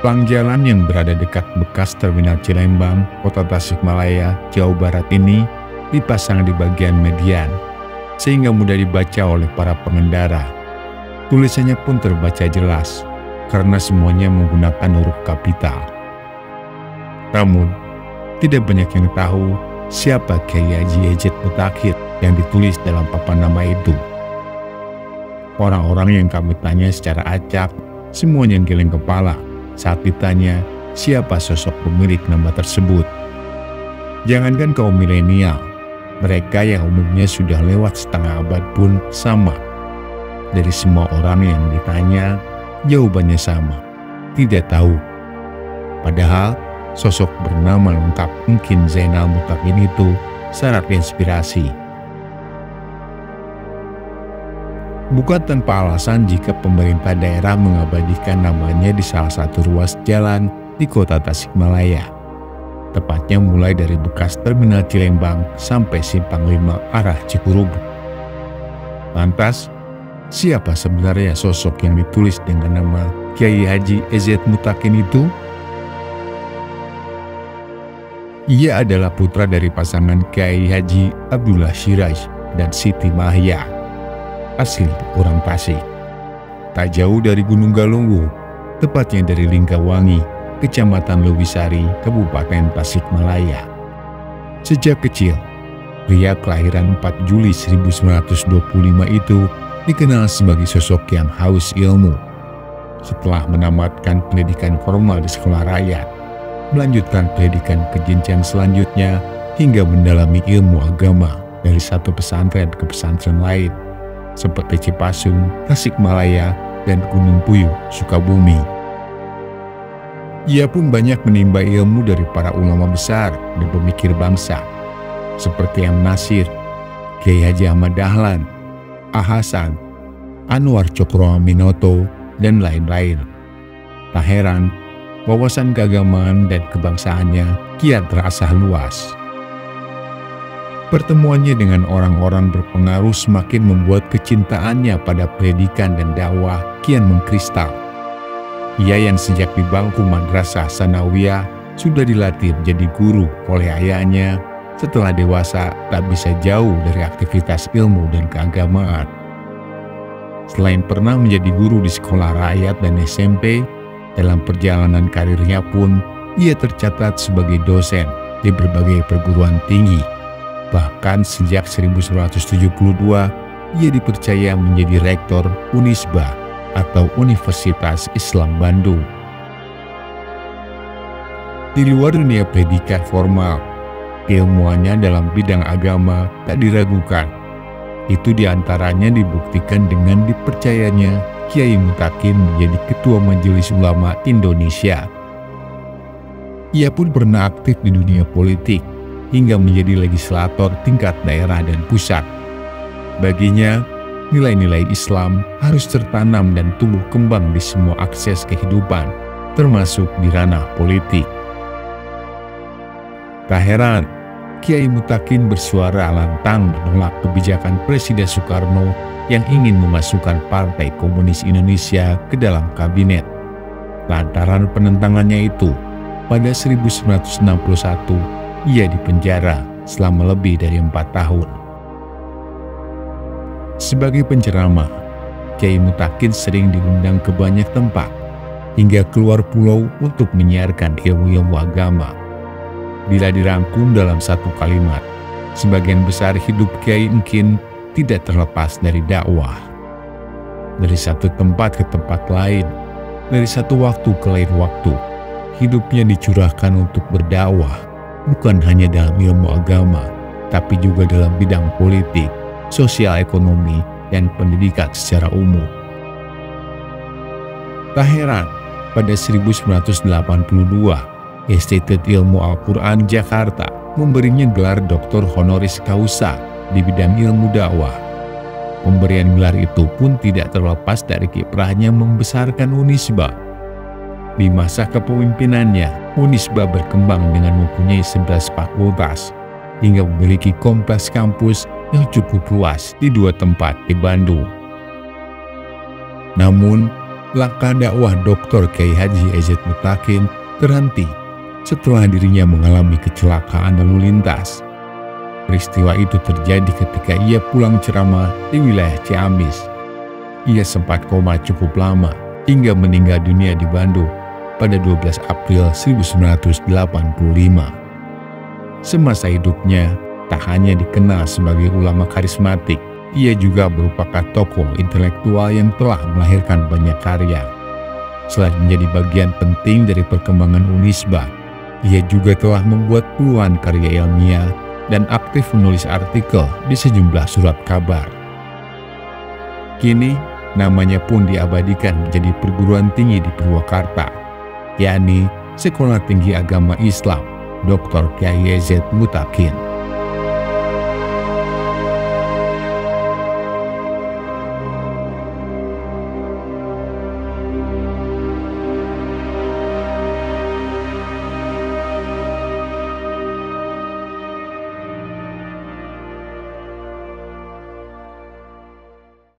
Pelang jalan yang berada dekat bekas terminal Cilembang, Kota Tasikmalaya, Jawa Barat ini dipasang di bagian median, sehingga mudah dibaca oleh para pengendara. Tulisannya pun terbaca jelas, karena semuanya menggunakan huruf kapital. Namun, tidak banyak yang tahu siapa Kiai Haji Ejet Mutakin yang ditulis dalam papan nama itu. Orang-orang yang kami tanya secara acak, semuanya geleng kepala saat ditanya siapa sosok pemilik nama tersebut. Jangankan kaum milenial, mereka yang umumnya sudah lewat setengah abad pun sama. Dari semua orang yang ditanya, jawabannya sama, tidak tahu. Padahal sosok bernama lengkap Engkin Zainal Mutakin itu syarat inspirasi. Bukan tanpa alasan jika pemerintah daerah mengabadikan namanya di salah satu ruas jalan di Kota Tasikmalaya. Tepatnya mulai dari bekas terminal Cilembang sampai Simpang 5 arah Cikurubuk. Lantas, siapa sebenarnya sosok yang ditulis dengan nama Kiai Haji Ejet Mutakin itu? Ia adalah putra dari pasangan Kiai Haji Abdullah Syiraj dan Siti Mahya, asli orang Tasik. Tak jauh dari Gunung Galunggung, tepatnya dari Lingkawangi, Kecamatan Lewisari, Kabupaten Tasikmalaya. Sejak kecil, pria kelahiran 4 Juli 1925 itu dikenal sebagai sosok yang haus ilmu. Setelah menamatkan pendidikan formal di sekolah rakyat, melanjutkan pendidikan ke jenjang selanjutnya hingga mendalami ilmu agama dari satu pesantren ke pesantren lain, seperti Cipasung, Tasikmalaya, dan Gunung Puyuh, Sukabumi. Ia pun banyak menimba ilmu dari para ulama besar dan pemikir bangsa, seperti M. Nasir, Kiai Haji Ahmad Dahlan, A. Hasan, Anwar Cokroaminoto, dan lain-lain. Tak heran, wawasan keagamaan dan kebangsaannya kian terasah luas. Pertemuannya dengan orang-orang berpengaruh semakin membuat kecintaannya pada pendidikan dan dakwah kian mengkristal. Ia yang sejak di bangku madrasah sanawiyah sudah dilatih menjadi guru oleh ayahnya, setelah dewasa tak bisa jauh dari aktivitas ilmu dan keagamaan. Selain pernah menjadi guru di sekolah rakyat dan SMP, dalam perjalanan karirnya pun ia tercatat sebagai dosen di berbagai perguruan tinggi. Bahkan sejak 1972, ia dipercaya menjadi rektor Unisba atau Universitas Islam Bandung. Di luar dunia pendidikan formal, keilmuannya dalam bidang agama tak diragukan. Itu diantaranya dibuktikan dengan dipercayanya Kiai Mutakin menjadi Ketua Majelis Ulama Indonesia. Ia pun pernah aktif di dunia politik, hingga menjadi legislator tingkat daerah dan pusat. Baginya, nilai-nilai Islam harus tertanam dan tumbuh kembang di semua akses kehidupan, termasuk di ranah politik. Tak heran, Kiai Mutakin bersuara lantang menolak kebijakan Presiden Soekarno yang ingin memasukkan Partai Komunis Indonesia ke dalam kabinet. Lantaran penentangannya itu, pada 1961, ia dipenjara selama lebih dari 4 tahun. Sebagai penceramah, Kiai Mutakin sering diundang ke banyak tempat, hingga keluar pulau untuk menyiarkan ilmu-ilmu agama. Bila dirangkum dalam satu kalimat, sebagian besar hidup Kiai Engkin tidak terlepas dari dakwah. Dari satu tempat ke tempat lain, dari satu waktu ke lain waktu, hidupnya dicurahkan untuk berdakwah, bukan hanya dalam ilmu agama, tapi juga dalam bidang politik, sosial ekonomi, dan pendidikan secara umum. Tak heran, pada 1982, Institut Ilmu Al-Quran Jakarta memberinya gelar Doktor Honoris Causa di bidang ilmu dakwah. Pemberian gelar itu pun tidak terlepas dari kiprahnya membesarkan Unisba. Di masa kepemimpinannya, Unisba berkembang dengan mempunyai 11 fakultas, hingga memiliki kompleks kampus yang cukup luas di 2 tempat di Bandung. Namun, langkah dakwah Dr. Kiai Haji EZ Mutakin terhenti setelah dirinya mengalami kecelakaan lalu lintas. Peristiwa itu terjadi ketika ia pulang ceramah di wilayah Ciamis. Ia sempat koma cukup lama hingga meninggal dunia di Bandung pada 12 April 1985. Semasa hidupnya, tak hanya dikenal sebagai ulama karismatik, ia juga merupakan tokoh intelektual yang telah melahirkan banyak karya. Selain menjadi bagian penting dari perkembangan Unisba, ia juga telah membuat puluhan karya ilmiah dan aktif menulis artikel di sejumlah surat kabar. Kini, namanya pun diabadikan menjadi perguruan tinggi di Purwakarta, yakni Sekolah Tinggi Agama Islam Dr. Kiai EZ Mutakin.